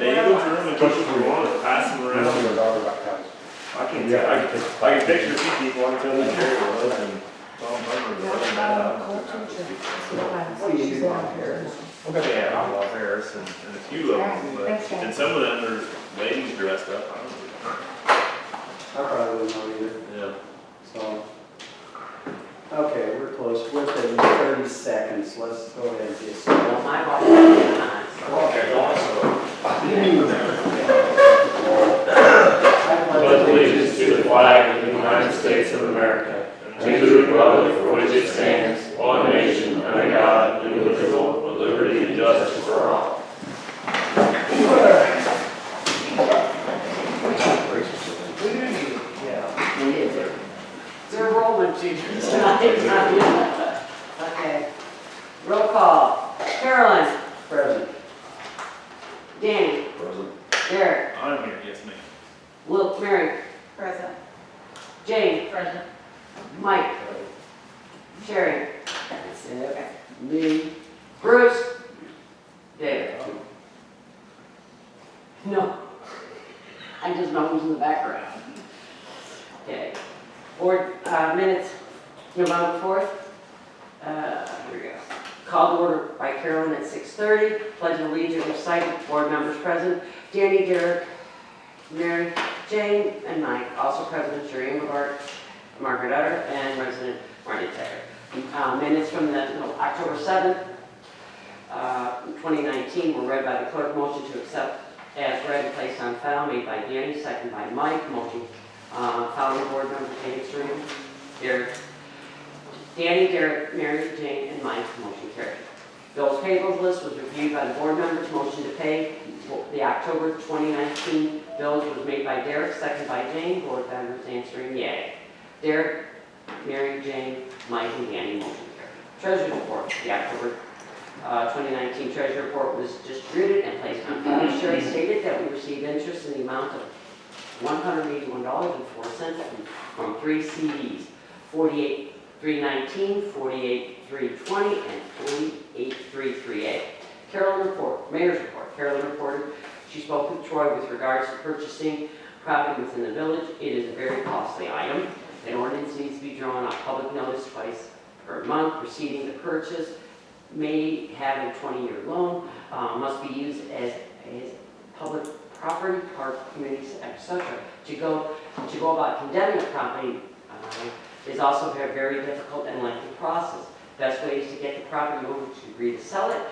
They go through them and push them around and pass them around. I can't tell. I can picture a few people. I can tell that Jerry was and Tom Burner was okay, yeah, I love Harris and a few of them, but and some of them are ladies dressed up. I don't know. I probably wouldn't know either. Yeah. So, okay, we're close. Within 30 seconds. Let's go ahead and just. Well, my watch is on. Okay, also. Pledge allegiance to the flag of the United States of America, and to the republic for which it stands, one nation, under God, indivisible, with liberty and justice for all. They're rolling teachers tonight. Okay. Roll call. Carolyn. Present. Danny. Present. Derek. I'm here, yes ma'am. Will. Mary. Present. Jane. Present. Mike. Sherry. That's it. Okay. Lee. Bruce. David. No. I just know who's in the background. Okay. Board minutes, November 4th. Here we go. Called to order by Carolyn at 6:30. Pledge of allegiance recited. Board members present. Danny, Derek, Mary, Jane, and Mike. Also present, Sherry Engelbart, Margaret Utter, and resident Marty Taggart. Minutes from the October 7th, 2019 were read by the clerk. Motion to accept as read and placed on file made by Danny, second by Mike. Motion following board members, Danny, Derek, Danny, Derek, Mary, Jane, and Mike. Motion carried. Bills payables list was reviewed by the board members. Motion to pay the October 2019 bills was made by Derek, second by Jane. Board members answering yay. Derek, Mary, Jane, Mike, and Danny. Motion carried. Treasury report. The October 2019 Treasury report was distributed and placed on file. Sherry stated that we received interest in the amount of $181.04 from 3 CDs, 48,319, 48,320, and 48,338. Carolyn report, Mayor's report. Carolyn reported she spoke with Troy with regards to purchasing property within the village. It is a very costly item. An ordinance needs to be drawn on public notice twice per month preceding the purchase. May have a 20-year loan, must be used as public property, park, communities, etc. To go about condemning a property is also a very difficult and lengthy process. Best way is to get the property owner to agree to sell it,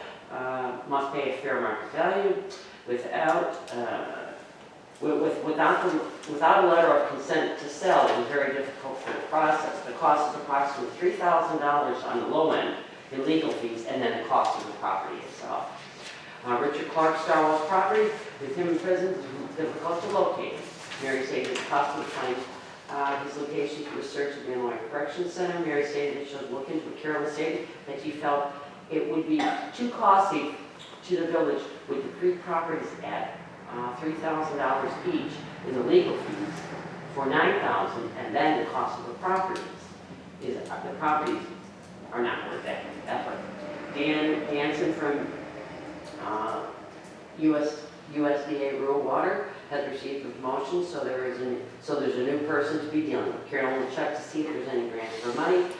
must pay a fair market value. Without a letter of consent to sell, it is very difficult for the process. The cost is approximately $3,000 on the low end in legal fees, and then the cost of the property itself. Richard Clark, Star Wars property, with him in prison, it's difficult to locate. Mary stated it's possible to find his location through research at the Illinois Correction Center. Mary stated that she would look into it. Carolyn stated that she felt it would be too costly to the village with the three properties at $3,000 each in the legal fees for $9,000, and then the cost of the properties. The properties are not worth that effort. Dan Hansen from USDA Rural Water has received a promotion, so there's a new person to be dealing with. Carolyn will check to see if there's any grants for money.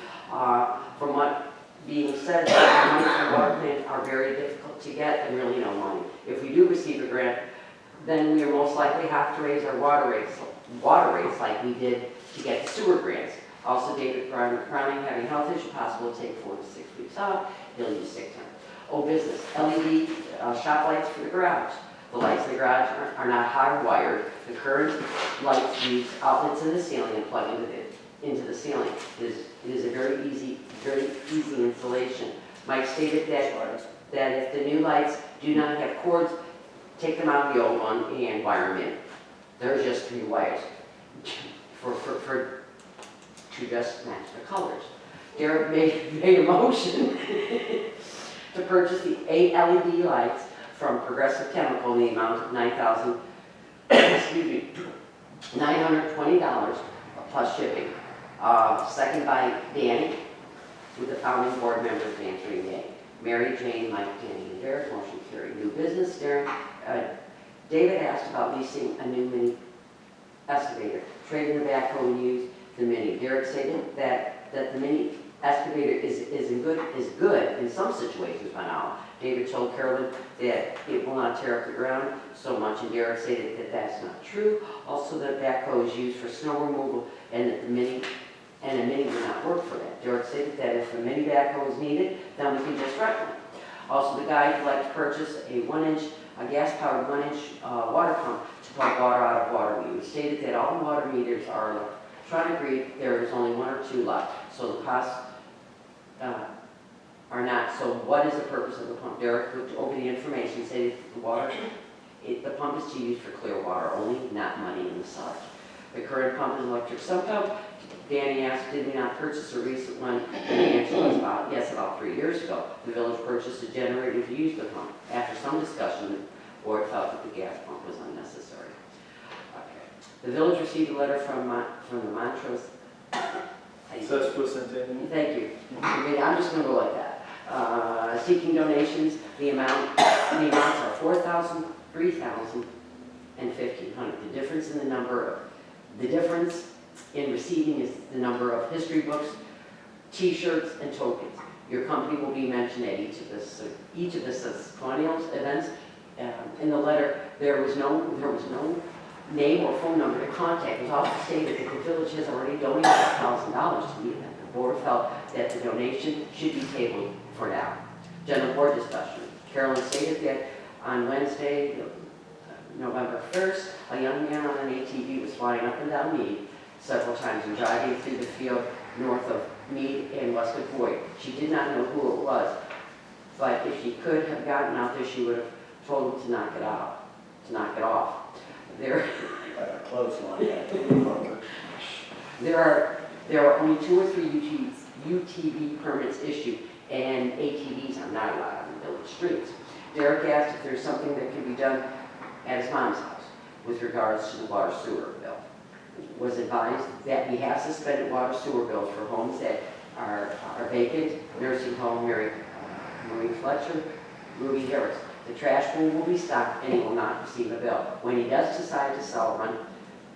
From what being said, money from water plants are very difficult to get and really no money. If we do receive a grant, then we will most likely have to raise our water rates like we did to get the sewer grants. Also, David Crowning having health issue, possible to take 4 to 6 weeks off. He'll use 600. Oh, business, LED shop lights for the garage. The lights in the garage are not hardwired. The current lights use outlets in the ceiling and plug into the ceiling. It is a very easy installation. Mike stated that if the new lights do not have cords, take them out of the old one and wire them in. They're just 3 wires to just match the colors. Derek made a motion to purchase the 8 LED lights from Progressive Chemical in the amount of $920 plus shipping. Second by Danny, with the founding board members answering yay. Mary, Jane, Mike, Danny, and Derek. Motion carried. New business, David asked about leasing a new mini excavator, trading the backhoe and use the mini. Derek stated that the mini excavator is good in some situations by now. David told Carolyn that it will not tear up the ground so much, and Derek stated that that's not true. Also, that backhoe is used for snow removal, and that a mini will not work for that. Derek stated that if a mini backhoe is needed, then we can just rent one. Also, the guy would like to purchase a gas-powered 1-inch water pump to pump water out of water meters. He stated that all the water meters are electronic read. There is only 1 or 2 left, so the costs are not. So what is the purpose of the pump? Derek looked over the information, stated the pump is to use for clear water only, not muddy in the such. The current pump is electric sump pump. Danny asked, did we not purchase a recent one? And the answer was yes, about 3 years ago. The village purchased a generator to use the pump. After some discussion, the board felt that the gas pump was unnecessary. Okay. The village received a letter from the Montrose. Thank you. I'm just going to go like that. Seeking donations, the amounts are $4,000, $3,000, and $1,500. The difference in receiving is the number of history books, T-shirts, and tokens. Your company will be mentioned at each of the ceremonial events. In the letter, there was no name or phone number to contact. It was also stated that the village has already donated $1,000 to the event. The board felt that the donation should be tabled for now. General board discussion. Carolyn stated that on Wednesday, November 1st, a young man on an ATV was flying up and down Mead several times and driving through the field north of Mead and Westwood Void. She did not know who it was, but if she could have gotten out there, she would have told him to knock it off. There are only 2 or 3 UTV permits issued, and ATVs are not allowed on the village streets. Derek asked if there's something that can be done at his mom's house with regards to the water sewer bill. Was advised that we have suspended water sewer bills for homes that are vacant, nursing home, Marie Fletcher, Ruby Harris. The trash bin will be stopped and he will not receive a bill. When he does decide to sell, run,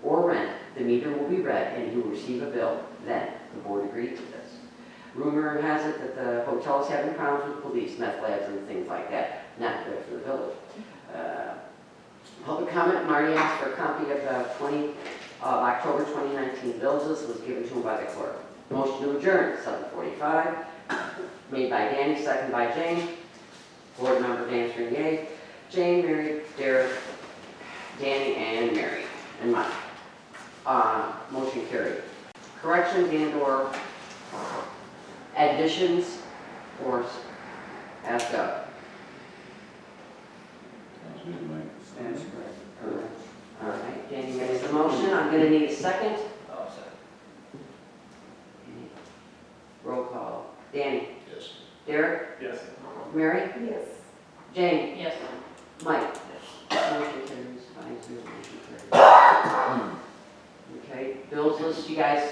or rent, the meter will be read and he will receive a bill then. The board agreed to this. Rumor has it that the hotel is having problems with police, meth labs, and things like that. Not good for the village. Public comment. Marty asked for a copy of the October 2019 bills list. Was given to him by the clerk. Motion to adjourn, 7:45. Made by Danny, second by Jane. Board members answering yea. Jane, Mary, Derek, Danny, and Mary, and Mike. Motion carried. Corrections and/or additions or as go. Stands correct. All right, Danny makes the motion. I'm going to need a second. I'll second. Roll call. Danny. Yes. Derek. Yes. Mary. Yes. Jane. Yes. Mike. Motion carries 5-0. Motion carries. Okay, bills list. You guys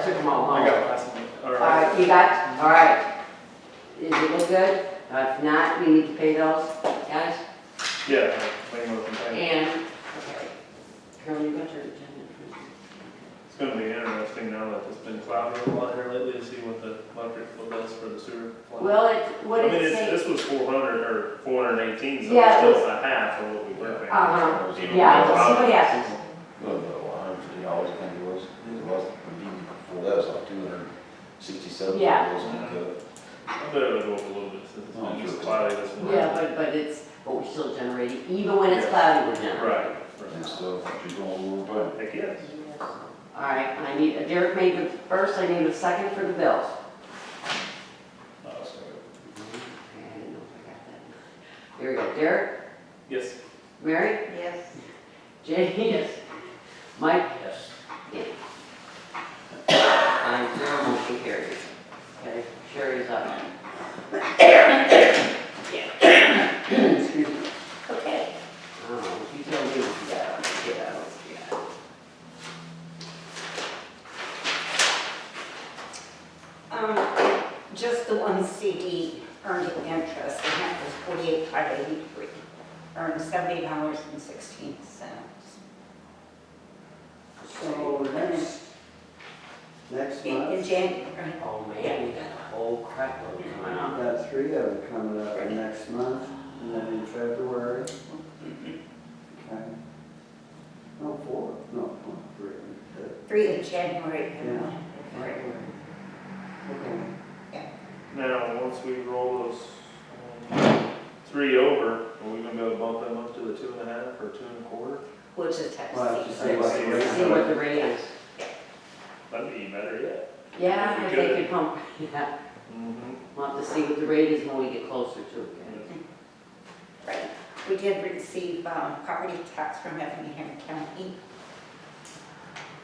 took them all home. I got last one. All All right. right, you got. All right. Does it look good? If not, we need to pay those, guys. Yeah. Plain open thing. And, okay. Carolyn, you got your agenda? It's going to be interesting now that it's been cloudy a lot here lately to see what the electric bill does for the sewer plant. Well, what I mean, did it say? this was 400 or 418, so Yeah, it's it still a half of what we were paying. Yeah, we'll see what happens. $150, I think it was. It was, before that, it was like 267. Yeah. I bet it'll go up a little bit since it's been just cloudy this morning. Yeah, but we're still generating, even when it's cloudy, we're generating. Right. And stuff, she's going a little bit. Heck, yes. All right, and I need, Derek made the first, I need a second for the bills. So, Okay, I didn't know if I got that. Here we go, Derek, Yes. Mary, Yes. Jane, yes. Mike, Yes. yeah. 5-0, motion carries. Okay, Sherry's up. Excuse me. Okay. You tell me what you got. Yeah, what you got. Just the one CD earned interest, and that was $48.80 23, earned $70.16. So next In month, January. Oh, man, we got a whole crap load coming I've up. got 3 of them coming up in next month, and then in February. Okay. No, 4, no, 3. 3 in January and Yeah. 1 in February. Okay. Now, once we roll those 3 over, are we gonna be able to bump them up to the 2.5 or 2 1/4? We'll just have Well, to just see. see what the See rate See what the rate is. That'd be better yet. Yeah, If if we they could. could pump, yeah. Mm-hmm. We'll have to see what the rate is when we get closer to it. okay? Right. We did receive property tax from Effingham County.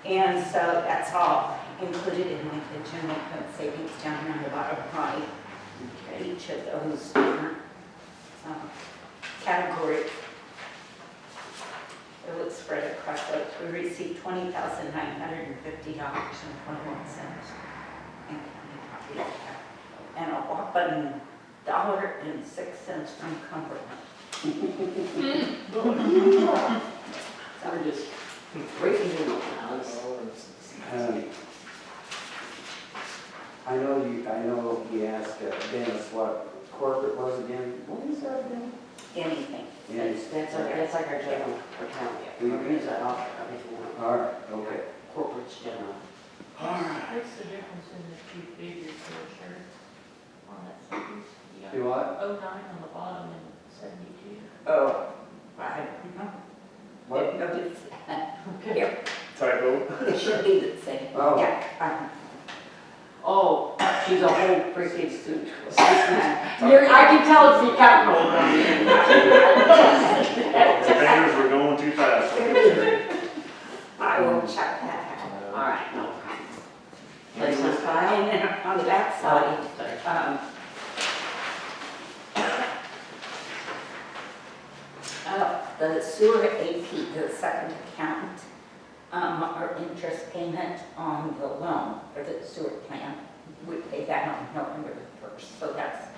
And so that's all included in the general fund savings down here on the bottom right. Okay. Each of those different categories. It was spread across those. We received $20,950.21 in county property tax. And a whopping $1.06 from Cumberland. So we're just breaking it up now. I know he asked Dennis what corporate was again. What is that again? Anything. That's like our general account. We Use that off everything. All right, okay. Corporate's general. What's the difference in the two figures there, sure? On that sentence? You got Do what? 09 on the bottom and 72. Oh, I don't know. What? No, it's, Okay. here, Typo. it should be the same. Oh. Yeah. Oh, she's a whole freaking student. I can tell it's the accountant over The fingers were going too fast. I will check that out. All right, no problem. Place on file? And then on the back side, Sorry. the sewer AP, the second account, our interest payment on the loan for the sewer plant, we pay that on November the 1st. So that's,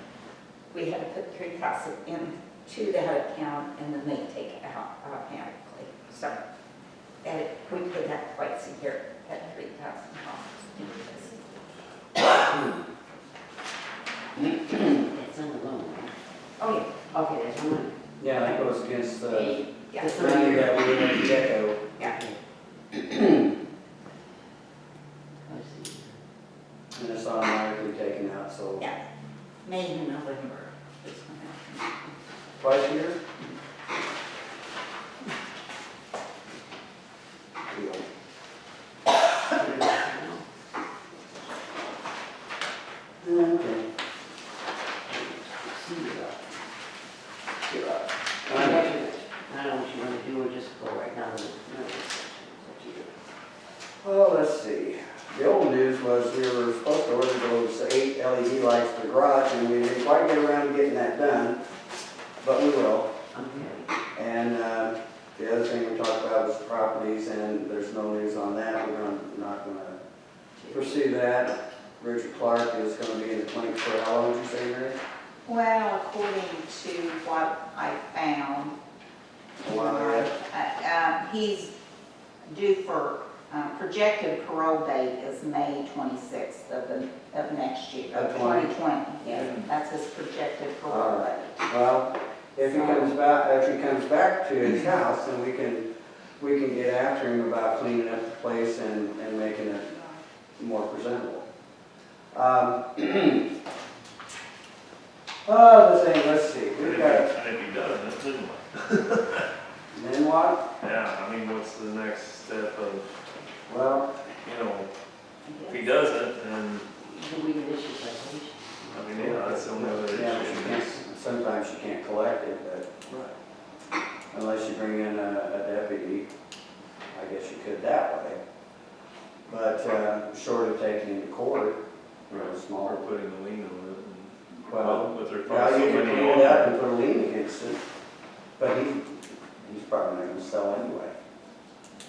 we had to put 3,000 into that account and then they take it out automatically. So that, we pay that twice a year at $3,000 interest. It's in the loan, right? Oh, yeah. Okay, there's one. Yeah, that goes against the Yeah. money that we had to Deco. Yeah. I see. And it's automatically taken out, so Yeah. May and November. is when that comes. twice a year? Deal. Okay. I don't know what you want to do, or just go right down the, no, it's up to you. Well, let's see. The old news was we were supposed to order those 8 LED lights for the garage, and we didn't quite get around to getting that done, but we will. Okay. And the other thing we talked about was properties, and there's no news on that. Not going to pursue that. Richard Clark is going to be in the clinic for how long did you say, Mary? Well, according to what I found, A while yet. he's due for, projected parole date is May 26th of next year, Of of 20. 2020. Yes, that's his projected parole Alright. date. Well, if he comes back to his house, then we can get after him about cleaning up the place and making it more presentable. The thing, let's see, we've got, And if he doesn't, then what? then what? Yeah, I mean, what's the next step of, Well, you know, if he doesn't, then, Do we issue citation? I mean, yeah, that's the only other yeah, she issue. can't, sometimes you can't collect it, but unless you bring in a deputy, I guess you could that way. But short of taking him to court, Or small. putting the lien on it. Well, But there's yeah, probably you so can many clean on it up there. and put a lien against it, but he's probably not gonna sell anyway.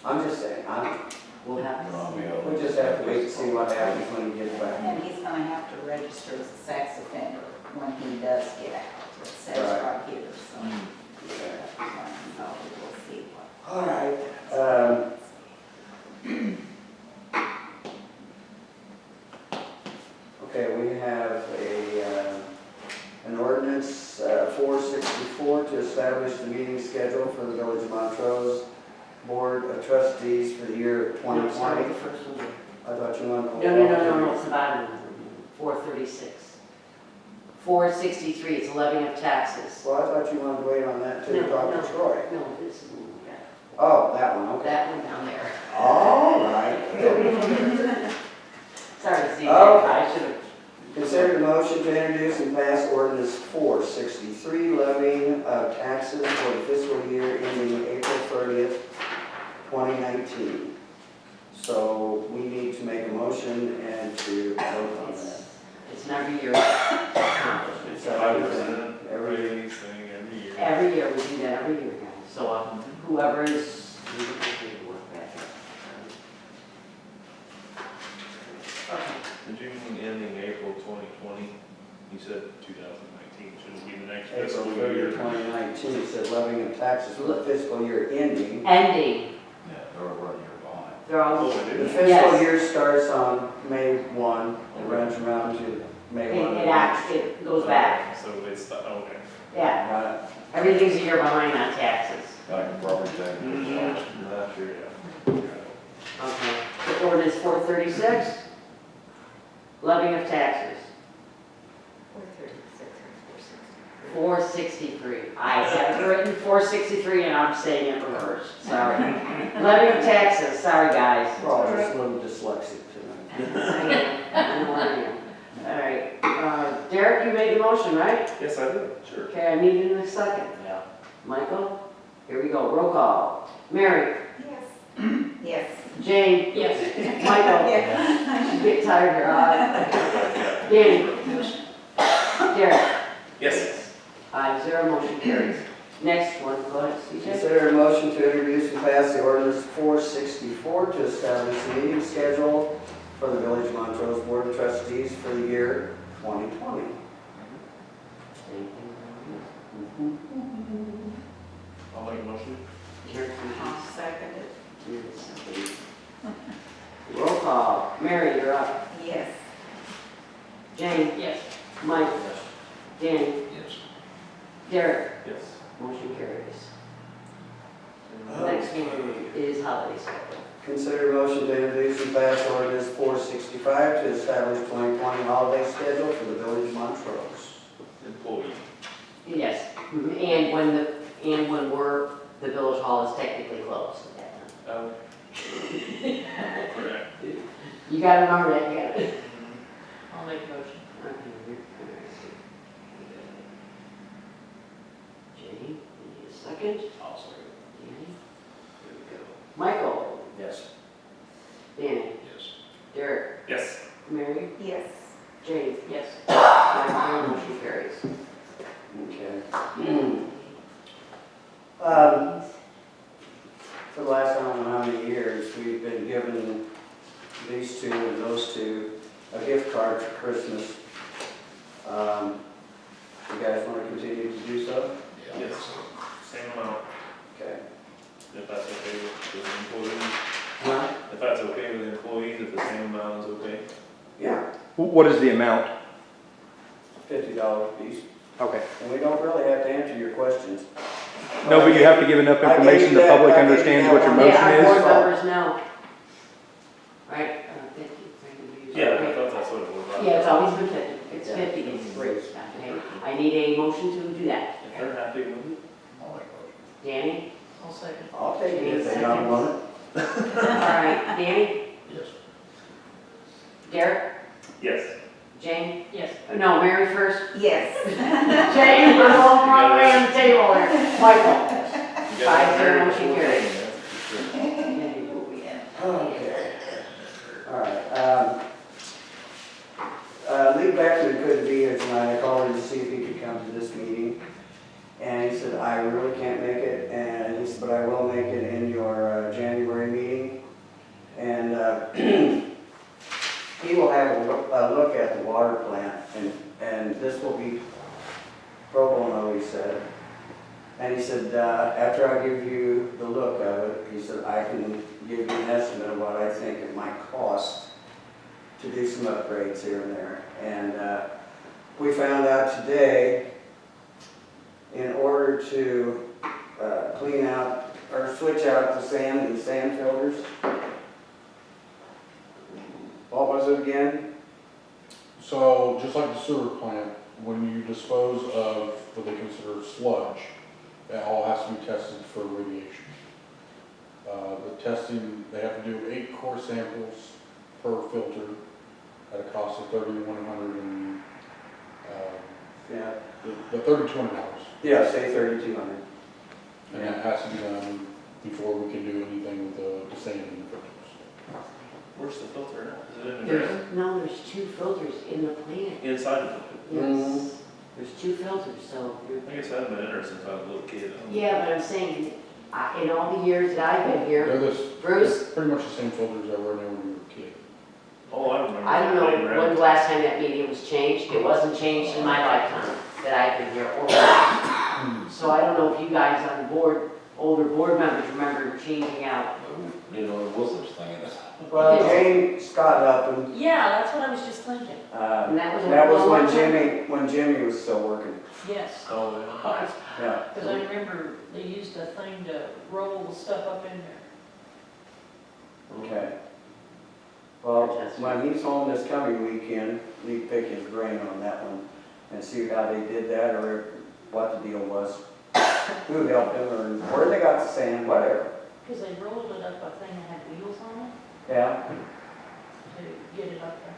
I'm just saying, We'll have to. we'll just have to wait to see what happens when he gets back. And he's gonna have to register as a sex offender when he does get out. it says Right. right here, so. Okay. So we'll see what. All right. Okay, we have an ordinance 464 to establish the meeting schedule for the Village of Montrose Board of Trustees for the year No, sorry, 2020. the first one. I thought you wanted to. No, it's the bottom one, 436. 463, it's levying of taxes. Well, I thought you wanted to wait on that till you No, talk no. to Troy. No, this is the one we got. Oh, that one, okay. That one down there. All right. Sorry, Steve, Okay. I should have. Consider the motion to introduce and pass ordinance 463 levying of taxes for the fiscal year ending April 30th, 2019. So we need to make a motion and to vote on that. It's an every year accomplishment. Is that 5% every raise thing every year. Every year, we do that every year, guys. So whoever is, we can work back up. Okay. The June ending April 2020, you said 2019, shouldn't be the next April fiscal 30th, year. 2019, it said levying of taxes for the fiscal year ending. Ending, Yeah, they're 1 year behind. they're all, Oh, it The is? fiscal Yes. year starts on May 1, it runs around to May 1. it goes back. So it's, okay. Yeah, Right. everything's a year behind on taxes. Like a property tax. Not sure, yeah. Okay. The ordinance 436, levying of taxes. 463. I have it written 463 and I'm saying it reversed. Sorry. Levy of taxes. Sorry, guys. We're all just a little dyslexic tonight. I know I am. All right. Derek, you made the motion, right? Yes, I did, sure. Okay, I need you in a second. Yeah. Michael? Here we go. Roll call. Mary? Yes. Yes. Jane? Yes. Michael? Yes. You get tired here. Danny? Derek? Yes. 5-0, motion carries. Next one, go ahead, CJ. Consider a motion to introduce and pass the ordinance 464 to establish the meeting schedule for the Village of Montrose Board of Trustees for the year 2020. I'll make a motion. I'll second it. Roll call. Mary, you're up. Yes. Jane? Yes. Mike? Danny? Yes. Derek? Yes. Motion carries. Next one is holiday schedule. Consider a motion to introduce and pass ordinance 465 to establish 2020 holiday schedule for the Village of Montrose. Employee. Yes, and when the village hall is technically closed. Oh. Correct. You gotta remember that, you gotta. I'll make a motion. Jane, you need a second. I'll second. Danny. Here we go. Michael. Yes. Danny. Yes. Derek. Yes. Mary. Yes. Jane. Yes. 5-0, motion carries. Okay. For the last I don't know how many years, we've been given these two and those two a gift card for Christmas. You guys want to continue to do so? Yes. Same amount, Okay. if that's okay with the employees. Huh? If that's okay with the employees, if the same amount is okay. Yeah, What is the amount? $50 a piece. Okay. And we don't really have to answer your questions. No, but you have to give enough I gave information you the that- public I gave you understands that what your one. motion Yeah, our board is. members know. Right? Thank you. Yeah, I thought that's what it was. Yeah, it's always been 50. It's Yeah. 50, it's great. Okay. I need a motion to do that. If they're happy with it. I'll make a motion. Danny? I'll second. I'll take it if they don't want it. All right, Danny? Yes. Derek? Yes. Jane? Yes. No, Mary first. Yes. Jane, we're going wrong way on the table here. Michael? You guys are 5-0, motion very carries. Okay. All right. Lee Beckman couldn't be here tonight. I called him to see if he could come to this meeting. And he said, I really can't make it. And he said, but I will make it in your January meeting. And he will have a look at the water plant. And this will be pro bono, he said. And he said, after I give you the look of it, he said, I can give you an estimate of what I think it might cost to do some upgrades here and there. And we found out today, in order to clean out or switch out the sand and sand filters, what was it again? So, just like the sewer plant, when you dispose of what they consider sludge, it all has to be tested for radiation. The testing, they have to do 8 core samples per filter at a cost of $3,100 and, Yeah, the $3,200. yeah, say 3,200. And that has to be done before we can do anything with the sand in the filters. Where's the filter now? Is it in the ground? There's 2 filters in the plant. Inside the filter? Yes, there's 2 filters, so you're. I guess I haven't been in there since I was a little kid. Yeah, but I'm saying, in all the years that I've been here, They're Bruce, pretty much the same filters that were in there when we were a kid. Oh, I remember. I don't playing know around. when the last time that media was changed. It wasn't changed in my lifetime that I've been here or less. So I don't know if you guys on the board, older board members remember changing out. You know, there was such thing in this. Well, James got up and, Yeah, that's what I was just thinking. And that was a that was long when time. when Jimmy was still working. Yes. Oh, yeah. Yeah. Because I remember they used a thing to roll the stuff up in there. Okay. Well, when he's home this coming weekend, we pick his brain on that one and see how they did that or what the deal was. Who helped him or where they got the sand, whatever. Because they rolled it up a thing that had wheels on it Yeah. to get it up there.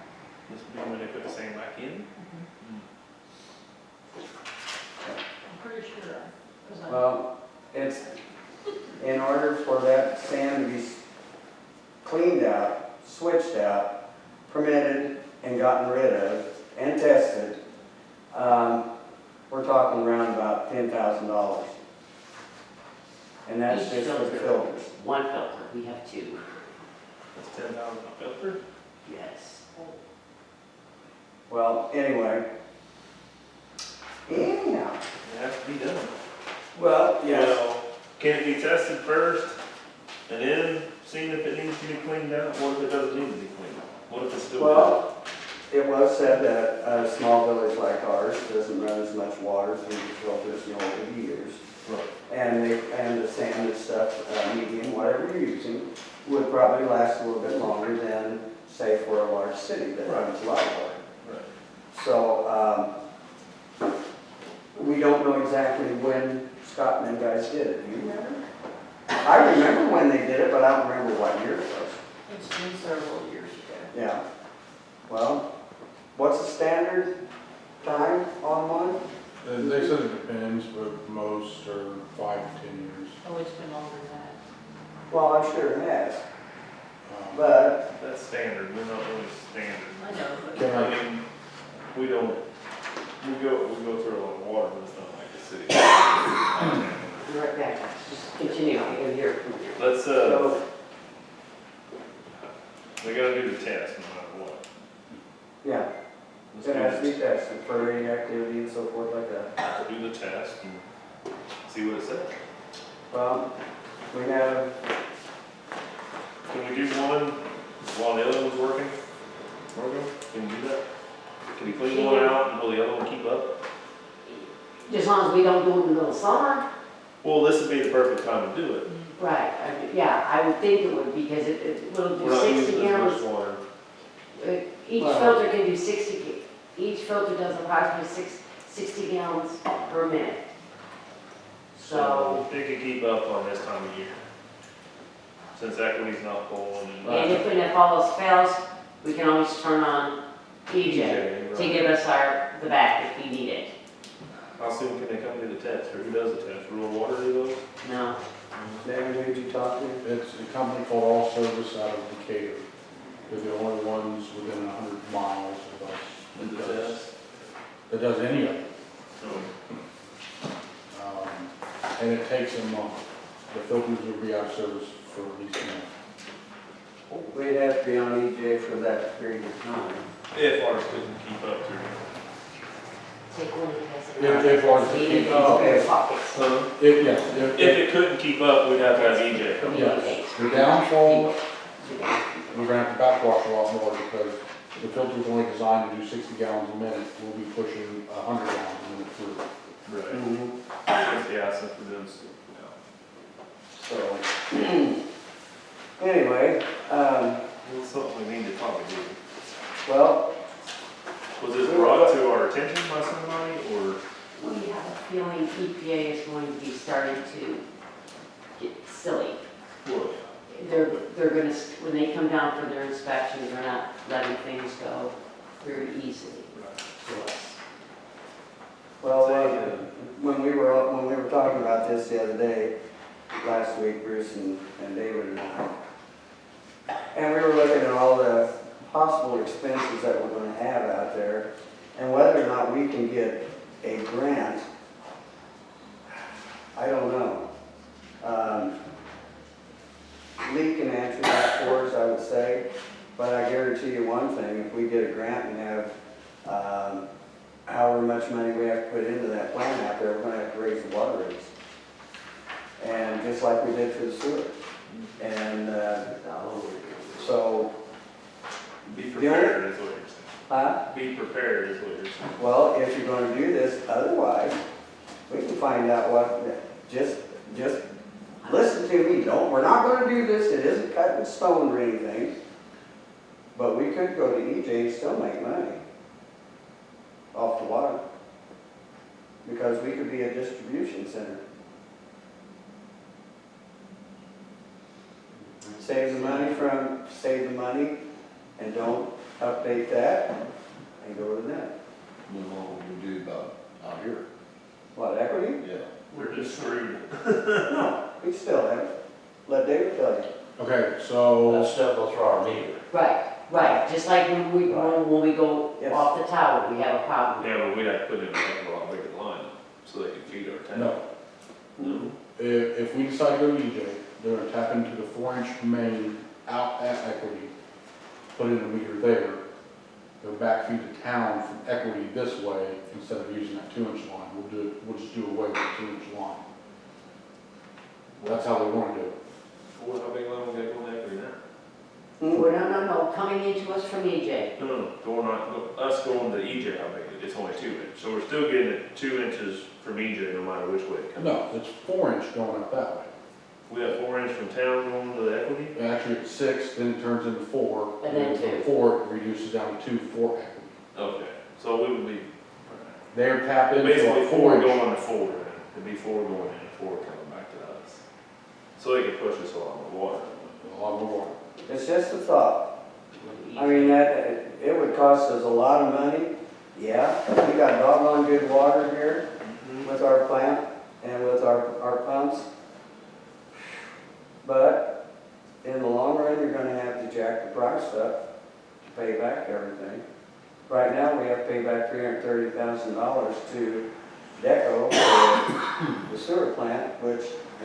This would be when they put the sand back in? I'm pretty sure, because I. Well, it's, in order for that sand to be cleaned out, switched out, permitted and gotten rid of and tested, we're talking around about $10,000. And that's Each just for the filter. filters. 1 filter, we have 2. That's 10,000 a filter? Yes. Well, anyway. Anyhow. It has to be done. Well, yes. Well, can it be tested first and then seen if it needs to be cleaned out? What if it doesn't need to be cleaned out? What if it's still? Well, it was said that a small village like ours doesn't run as much water through the filters over the years. Right. And the sand and stuff, medium, whatever you're using, would probably last a little bit longer than, say, for a large city that runs a lot of water. Right. So, we don't know exactly when Scott and them guys did it. Do you remember? I remember when they did it, but I don't remember what year it was. It's been several years ago. Yeah. Well, what's the standard time on one? They said it depends, but most are 5 to 10 years. Oh, it's been longer than that. Well, I'm sure it has, But but, That's standard, we're not really standard. I know, but. can I I, mean, we go through a lot of water, but it's not like the city. Be right back. Just continue. I can hear it from here. Let's, so, we gotta do the test no matter what. yeah, Let's it has to do be tested for radioactivity and so forth like that. let's do the test and see what it says. Well, we have, Can we do one while the other one's working? Morgan, can you do that? Can we clean one out and will the other one keep up? As long as we don't do it in the middle of summer. Well, this would be the perfect time to do it. Right, yeah, I would think it would, because it will We're do not 60 using as gallons. much water. Each Wow. filter can do 60, each filter does approximately 60 gallons per minute. So, It could keep up on this time of year. Since equity's not pulling and. and if when it fails, we can always turn on PJ to right. give us the back if we need it. How soon can they come do the test, or who does the test? Rural Water do those? No, David, who'd you talk to? it's a company called All Service out of Decatur. They're the only ones within 100 miles of us Do the that does, test? that does any of it. Oh. And it takes a month. The filters will be out of service for at least a month. We'd have to be on EJ for that period of time. If ours couldn't keep up through. take one and pass it If ours Need keep it in up, spare pockets. yes, If it couldn't keep up, we'd have to have EJ come. yes, the downfall, we're gonna have to backwash a lot more because the filter's only designed to do 60 gallons a minute. We'll be pushing 100 gallons a minute through. Right. Mhm. Yeah, since we're doing stuff, So, anyway, It's something we need to talk about. well, Was this brought to our attention by somebody, or? We have a feeling EPA is going to be starting to get silly. Well, They're gonna, when they come down for their inspection, they're not letting things go very easily to us. well, when we were talking about this the other day, last week, Bruce and David and I, and we were looking at all the possible expenses that we're gonna have out there, and whether or not we can get a grant, I don't know. Lee can answer that for us, I would say, but I guarantee you one thing, if we get a grant and have, however much money we have to put into that plant out there, we're gonna have to raise the water rates. And just like we did for the sewer. And, so, be prepared is what you're saying. Be prepared is what you're saying. well, if you're gonna do this, otherwise, we can find out what, just listen to me, we're not gonna do this, it isn't cut in stone or anything. But we could go to EJ and still make money off the water. Because we could be a distribution center. Save the money and don't update that and go to that. Then what would we do about out here? What, equity? Yeah. We're just screwed. No, we still have it. Let David tell you. Okay, so, stuff goes through our meter. Right, just like when we go Yes. off the tower, we have a problem. Yeah, but we'd have to put in a heck of a lot bigger line, so they could feed our tank. no. No? If we decide to go to EJ, they're gonna tap into the 4-inch main out at Equity, put in a meter there, go back feed the town from Equity this way instead of using that 2-inch line. We'll just do away with the 2-inch line. That's how they wanna do it. Well, how big line we got going after now? No, coming into us from EJ. No, us going to EJ, how big it is, it's only 2 inch, so we're still getting it 2 inches from EJ no matter which way it comes. No, it's 4-inch going up that way. We have 4 inch from town going to the equity? Actually, it's 6, then it turns into 4. And then from 2. 4, it reduces down to 2 for Equity. Okay, so we would be, They're tapped into basically a 4 4-inch. going to 4, then. It'd be 4 going in and 4 coming back to us. So they could push us along the water. A lot more water. It's just a thought. I mean, it would cost us a lot of money. Yeah, we got doggone good water here with our plant and with our pumps. But in the long run, you're gonna have to jack the price up to pay back everything. Right now, we have to pay back $330,000 to Deco for the sewer plant,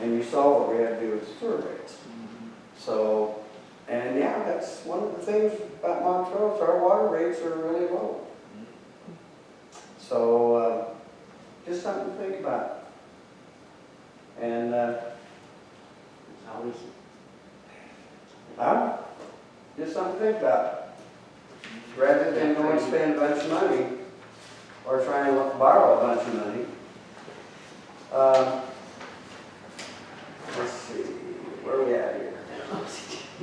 and you saw what we had to do with the sewer rates. So, and yeah, that's one of the things about Montrose, our water rates are really low. So, just something to think about. And, It's always, just something to think about. Rather than go and spend a bunch of money, or try and borrow a bunch of money. Let's see, where are we at here?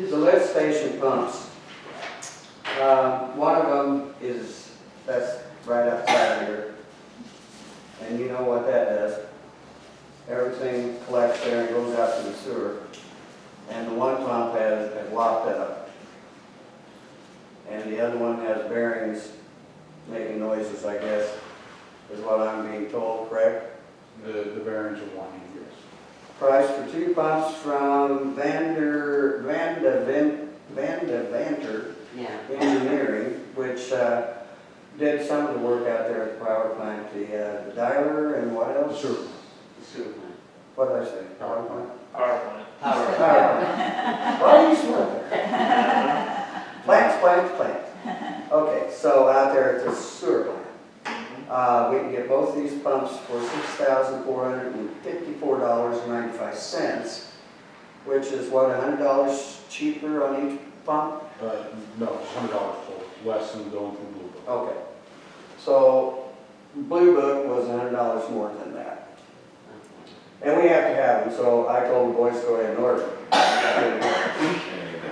The lift station pumps. One of them that's right outside here. And you know what that does. Everything collects there and goes out to the sewer. And the one pump has locked up. And the other one has bearings making noises, I guess, is what I'm being told, correct? The bearings are winding, yes. Price for 2 pumps from Vanda Vanter yeah. Engineering, which did some of the work out there at the power plant, the dialer and what The else? sewer. The sewer plant. What did I say? Power plant? Power plant. Power. Why are you smoking? Plants. Okay, so out there at the sewer plant, we can get both these pumps $0.25, which is what, $100 cheaper on each pump? No, it's $100 total, less than going through Blue Book. Okay. So Blue Book was $100 more than that. And we have to have them, so I told the boys to go ahead and order them.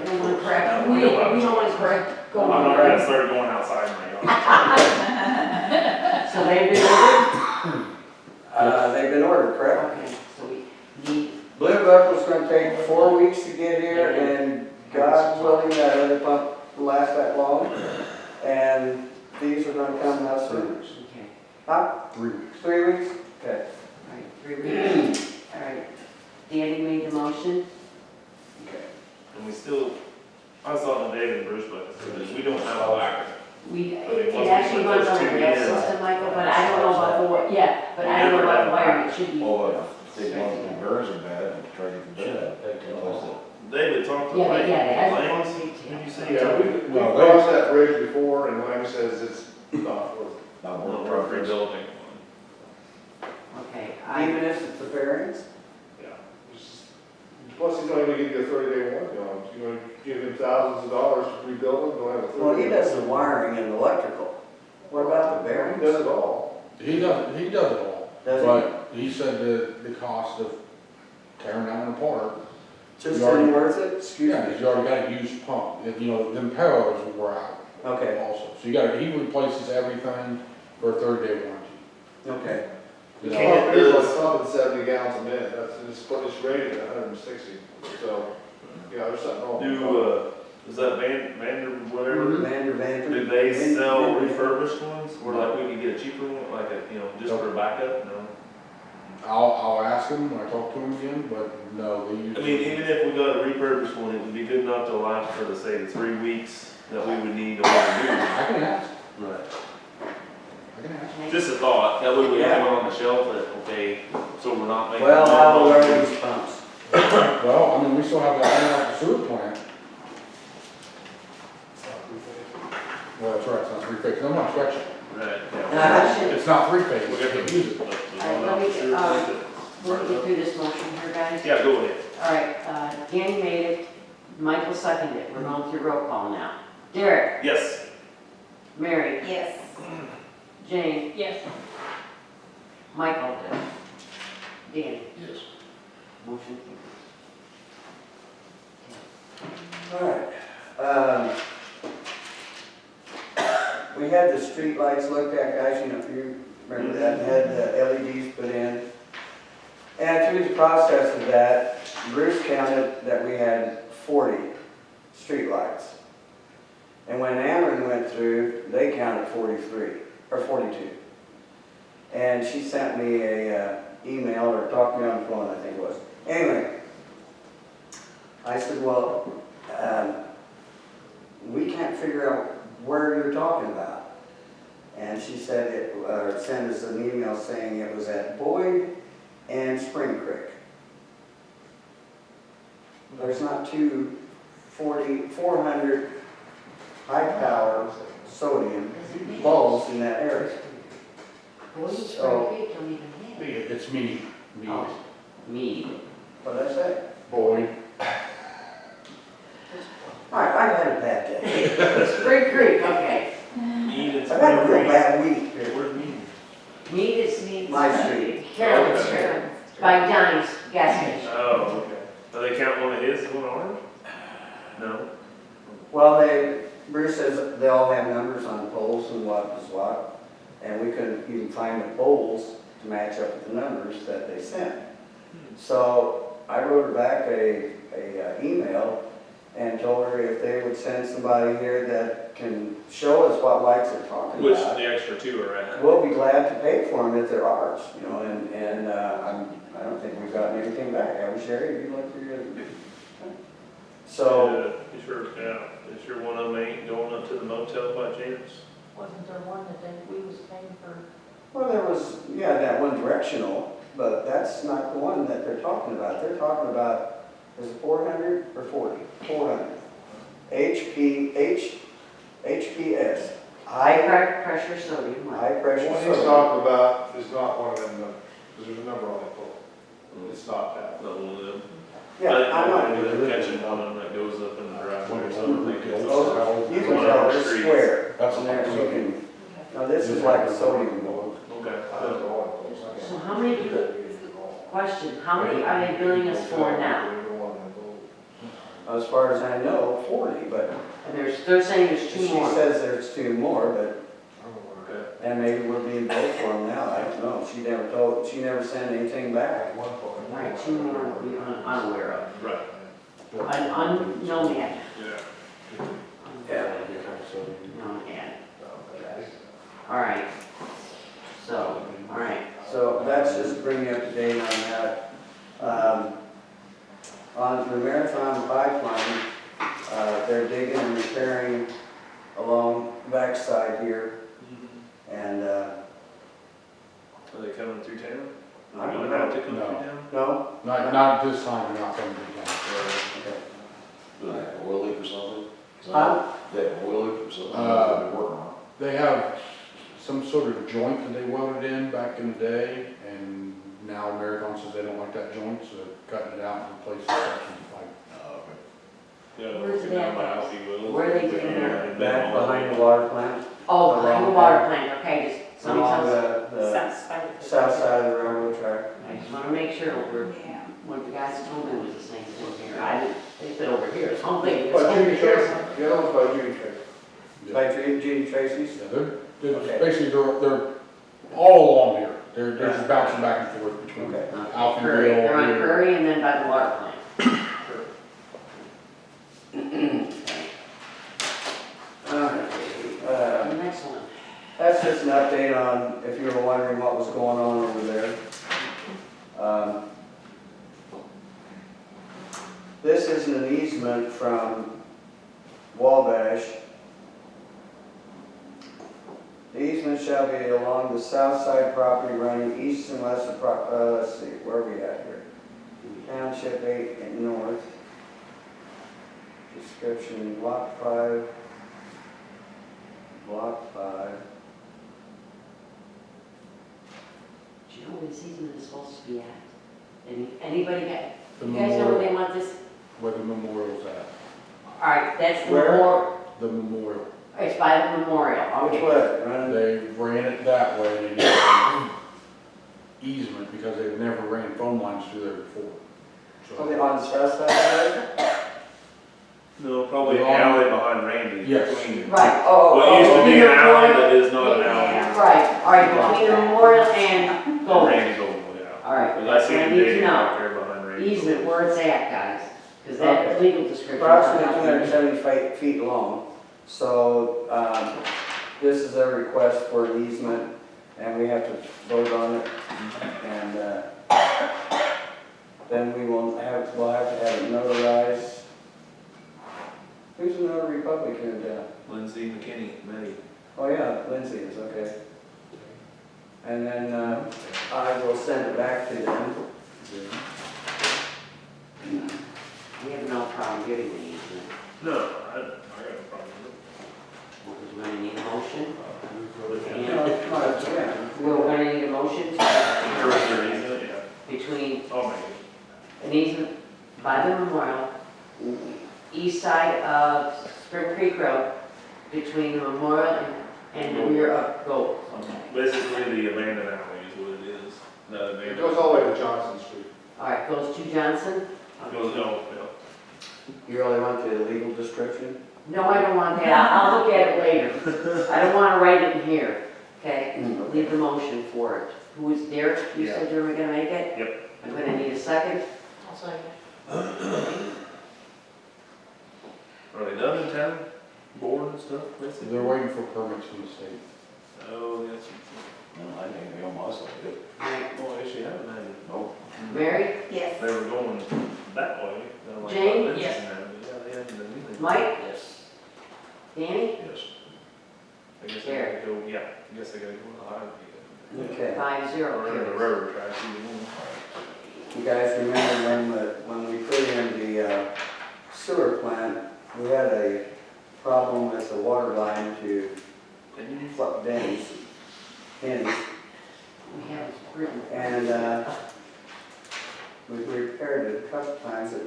We don't want to correct, we don't want to correct I'm going not on. gonna start going outside my yard. So they've been ordered? They've been ordered, correct? Okay, so we need, Blue Book was gonna take 4 weeks to get here, and God willing, that other pump will last that long. And these are gonna come out soon. okay, Huh? 3 weeks. 3 weeks? Okay. all right, 3 weeks. All right. Danny made the motion. Okay. And we still, I was talking to David and Bruce, but we don't have a whacker. It actually runs on the rail system, Michael, but I don't know about the, but I don't know about the wiring, it should be. Oh, if they want the burns are bad, try to get them bad. David talked to Yeah, Mike. I don't Lance. want to Did you say? Yeah, we crossed that bridge before, and Lang says it's not worth it. Not No, more we're progress. rebuilding. Okay, Even if it's the variance? Yeah. Plus, he's not gonna give you a 30-day warranty on it. You're gonna give him thousands of dollars to rebuild them, they'll have a 30-day. Well, he does the wiring and electrical. What about the He variance? does it all. He does it all. Does he? But he said the cost of tearing that one apart, Just You already- isn't worth it? Excuse yeah, me. because you already got a used pump. If, you know, them parallels were out Okay, also. So you got, he replaces everything for a 30-day warranty. okay. You You know, can't- Well, it's like pumping 70 gallons a minute, it's rated at 160, so, yeah, there's something wrong. Is that Vander, whatever? Vander. Do they sell refurbished ones, or like we can get a cheaper one, like a, just for a backup? No. I'll ask him when I talk to him again, but no, they I usually. mean, even if we got a refurbished one, it would be good enough to last for the, say, the 3 weeks that we would need to order I can ask, new. Right. I can ask. Just a thought, that way we have it on the shelf, that, okay, so we're not making. Well, how old are these pumps? Well, I mean, we still have that one at the sewer plant. Well, that's right, it's not three-phase, I'm not stretching. Right, It's not three-phase, We we got can't the- use it. We'll get through this motion here, guys. Yeah, go ahead. All right, Danny made it, Michael seconded it, we're going through roll call now. Derek, Yes. Mary, Yes. Jane, Yes. Michael, Danny, Yes. motion All right. We had the street lights looked at, guys, if you remember that, and had the LEDs put in. And through the process of that, Bruce counted that we had 40 street lights. And when Ameren went through, they counted 43, or 42. And she sent me a email, or talked to me on the phone, I think it was. Anyway, I said, well, we can't figure out where you're talking about. And she said, sent us an email saying it was at Boyd and Spring Creek. There's not 400 high-power sodium bulbs in that area. Boys, So- Creek don't even have it. It's me. Oh, me. What did I say? Boy. All right, I've had a bad day. Spring Creek, okay. I've had a real bad week. Where's Mead? Mead is My street. Carolyn's, Okay. Carolyn's, by Dimes gas station. Oh, okay. Do they count one of his, one of ours? No? Well, Bruce says they all have numbers on poles and what is what, and we couldn't even find the poles to match up with the numbers that they sent. So I wrote her back a email and told her if they would send somebody here that can show us what lights they're talking Which about, the extra two are at? we'll be glad to pay for them if they're ours, and I don't think we've gotten anything back, have we, Sherry? Have you looked through your? So, You sure, yeah, is sure one of them ain't going up to the motel by chance? Wasn't there one that we was paying for? well, there was, yeah, that one directional, but that's not the one that they're talking about. They're talking about, is it 400 or 40? 400. HPS, High pressure sodium. high pressure What he's sodium. talking about is not one of them numbers, because there's a number on that pole. It's not that. That one of them. Yeah, I know. They're catching one of them that goes up in the driveway, so I don't think it's. Oh, you can One of tell our they're streets. square. That's And there, you can, now this is like a sodium bullet. Okay. So how many, question, how many are they billing us for now? As far as I know, 40, but And they're saying there's she 2 more. says there's 2 more, but, Okay. and maybe we're being billed for them now, I don't know. She never sent anything back. Right, 2 more we are unaware of. Right. Unknown yet. Yeah. Yeah. Known yet. All right. So, all right. So that's just to bring you up to date on that. On the Marathon pipeline, they're digging and repairing along the backside here, and, Are they coming through town? I don't Are they know. have to come through No. town? no? Not this time, they're not coming to town. Okay. Do they have an oil leak or something? Huh? They have an oil leak or something? Uh, They've been working on They have some sort of joint that they welded in back in the day, and now Marathon says they don't like that joint, so they're cutting it out and replacing sections of pipe. it. Okay. Yeah, Where's looking it down at? by Alfie Willows. Where are they doing that? Back behind the water plant, Oh, behind the Along water there. plant, okay, just, somebody along tells. the South side of the. south side of the railroad track. I just wanna make sure we're, Yeah. what the guys told me was the same thing here. I didn't, they said over here, it's something, it's By over Judy here. Tracy, the other one's by Judy Tracy. By Judy Tracy's? Yeah, they're Okay. basically, they're all along here. They're just bouncing back and forth between Okay. Alpha and Curry, they're on Dale. Curry and then by the water plant. Uh, The next one. That's just an update on, if you were wondering what was going on over there. This is an easement from Wabash. The easement shall be along the south side property running east and west of, let's see, where are we at here? Township 8 and north. Description, block 5. Block 5. Do you know where this easement is supposed to be at? Anybody got, The you guys know where memorial, they want this? where the memorial's at. All right, that's the Where? memorial, The memorial. it's by the memorial, Which okay. way? Running? They ran it that way, they did an easement because they've never ran phone lines through there before. On the So, south side of the road? No, probably the Wrong. alley behind Randy's. Yes. Between- Right, oh, What used to be an alley memorial. that is not an alley. Yeah, right, all right, between the memorial and Gold. Randy's old one, yeah. All right, But I that's see what I him need to digging know. out there behind Randy's. Easement, where it's at, guys, because that Okay. legal description. Approximately 270 feet long. So, this is a request for an easement, and we have to vote on it. And, then we'll have to have it notarized. Who's the notary public here in town? Lindsay McKinney, Meddy. Oh, yeah, Lindsay is, okay. And then, I will send it back to them. We have no problem giving the easement. No, I got no problem with We're gonna need a motion. it. No, yeah. We're gonna need a motion There was your easement, yeah. between I'll make it. an easement by the memorial, east side of Spring Creek Road, between the memorial and the rear of Gold. Okay. Basically, the abandoned alley is what it is. The It abandoned. goes all the way to Johnson Street. All right, goes to Johnson. Goes, no, You really want the legal description? No, I don't want that. I'll look at it later. I don't want to write it in here, okay? Leave the motion for it. Who is Derek? You said you were gonna make it? Yep. I'm gonna need a second. I'll second. Are they done in town? Board and stuff, basically? they're waiting for permits from the state. Oh, yes. No, I think they on my side, good. All right, Well, actually, haven't they? Nope. Mary, Yes. They were going that way. They're like, Jane? "Oh, this Yes. is now," but yeah, they haven't done anything. Mike, Yes. Danny, Yes. I guess I gotta go, yeah, I guess I gotta go to the highway. Okay. 5-0 Or in the carries. railroad tracks, either one. You guys remember when we put in the sewer plant, we had a problem with the water line to Denny's. We have it written. And we've repaired it a couple times, it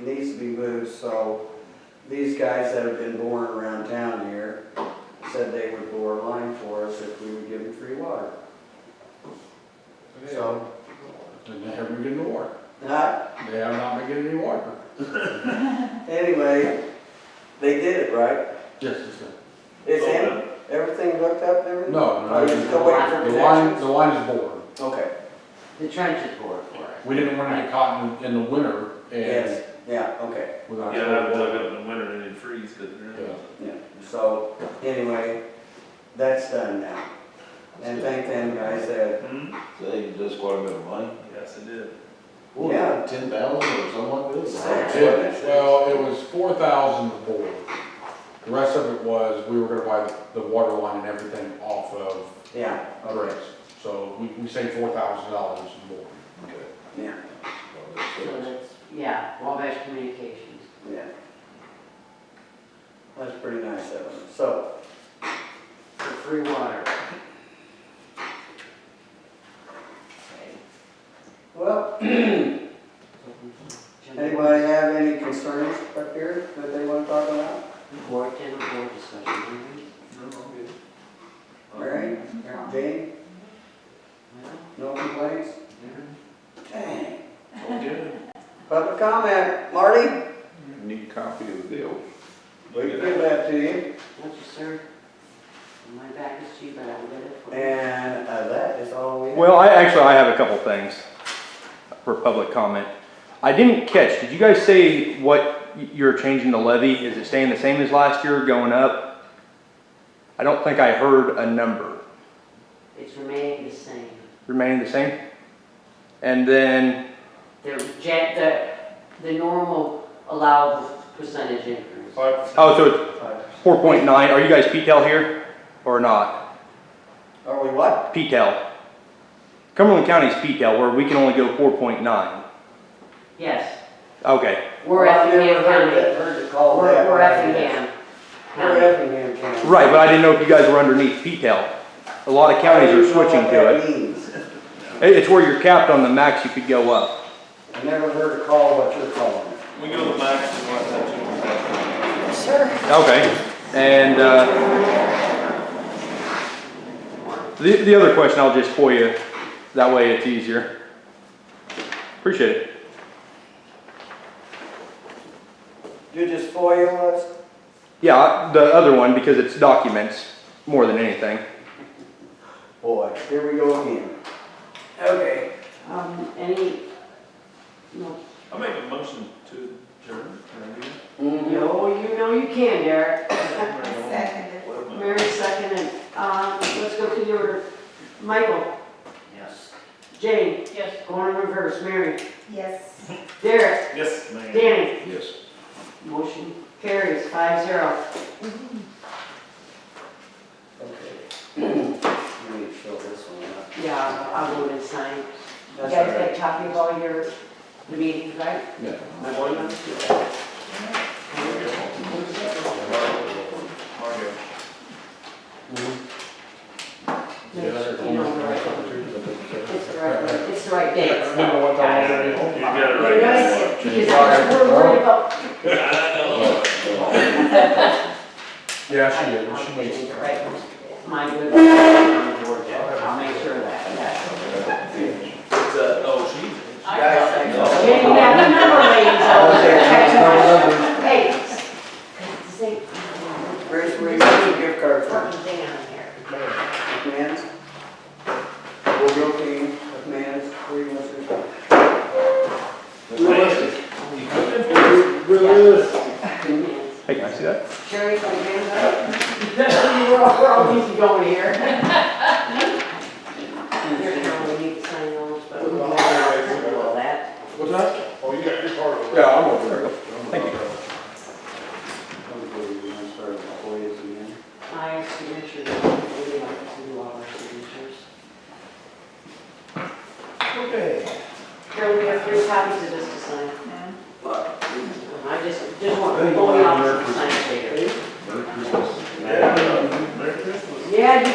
needs to be moved, so these guys that have been boring around town here said they would bore a line for us if we would give them free water. So, And they haven't been getting the water. uh, They have not been getting any water. anyway, they did it, right? Yes, it's done. It's in, everything hooked up and everything? No, Oh, you're still waiting for the line connections? is bored. Okay, The trench is bored for it. We didn't want to get caught in the winter and yes, yeah, okay, without. Yeah, I haven't dug up in winter and it'd freeze because Yeah. yeah. So, anyway, that's done now. And thank them guys that, So they just quite a bit of money. Yes, it did. Yeah. 10,000 or something like this. Well, it was 4,000 board. The rest of it was, we were gonna buy the water line and everything off of yeah, okay, Grace. So we saved $4,000 in board. Okay. yeah, So that's, yeah, Wabash Communications. yeah. That's pretty nice of them. So, For free water. well, anybody have any concerns up here that they want to talk about? Board, general board discussion. No, I'm good. Mary, Jane, Well, no complaints? yeah. Dang. All good. Public comment, Marty? Need a copy of the deal. We can give that to you. Thank you, sir. My back is to you, but I will get it for you. And that is all we have. Well, I have a couple things for public comment. I didn't catch, did you guys say what you're changing the levy? Is it staying the same as last year, going up? I don't think I heard a number. It's remaining the same. Remaining the same? And then, The normal allowed percentage increase. 5%. oh, so it's 4.9. Are you guys P-TEL here or not? Are we what? P-TEL. Cumberland County's P-TEL, where we can only go 4.9. Yes, Okay. we're Well, I've never Effingham County. heard it called that. We're Effingham We're County. Effingham County. Right, but I didn't know if you guys were underneath P-TEL. A lot of counties are switching to it. It's where you're capped on the max you could go up. I never heard it called what you're calling it. We go to the max and what that Sure. Okay. And the other question I'll just for you, that way it's easier. Appreciate it. You just FOIA us? Yeah, the other one because it's documents more than anything. Boy, here we go again. Okay. No, I make a motion to adjourn. you know you can, Derek. Seconded. Mary seconded. Let's go to the order. Michael? Yes. Jane? Yes. Going in reverse. Mary? Yes. Derek? Yes, ma'am. Danny? Yes. Motion carries 5-0. Okay. You need to fill this one up. Yeah, I'll go and sign. You That's guys all right. get a copy of all the meetings, right? Yeah. You know, it's the right date. You got it right. Because we're worried about. Yeah, she did. She made some. Right. My good. I'll make sure of that. Oh, she. Guys, thanks. Jane, you have the number, ladies. Hey. Grace, where you got your gift card from? Fucking thing on here. McMahon's? We'll go to McMahon's, where you want to Hey, can I see that? Sherry, from Canada. We're all easy going here. Here, Carol, we need to sign those, but we'll go over all that. What's that? Oh, you got your card over Yeah, I'm over there. Thank you. My signature, we like to do all our signatures. Okay. Carol, we have 3 copies of this to sign. I just want to go on to sign it later. Yeah, Merry Christmas. Yeah, you guys.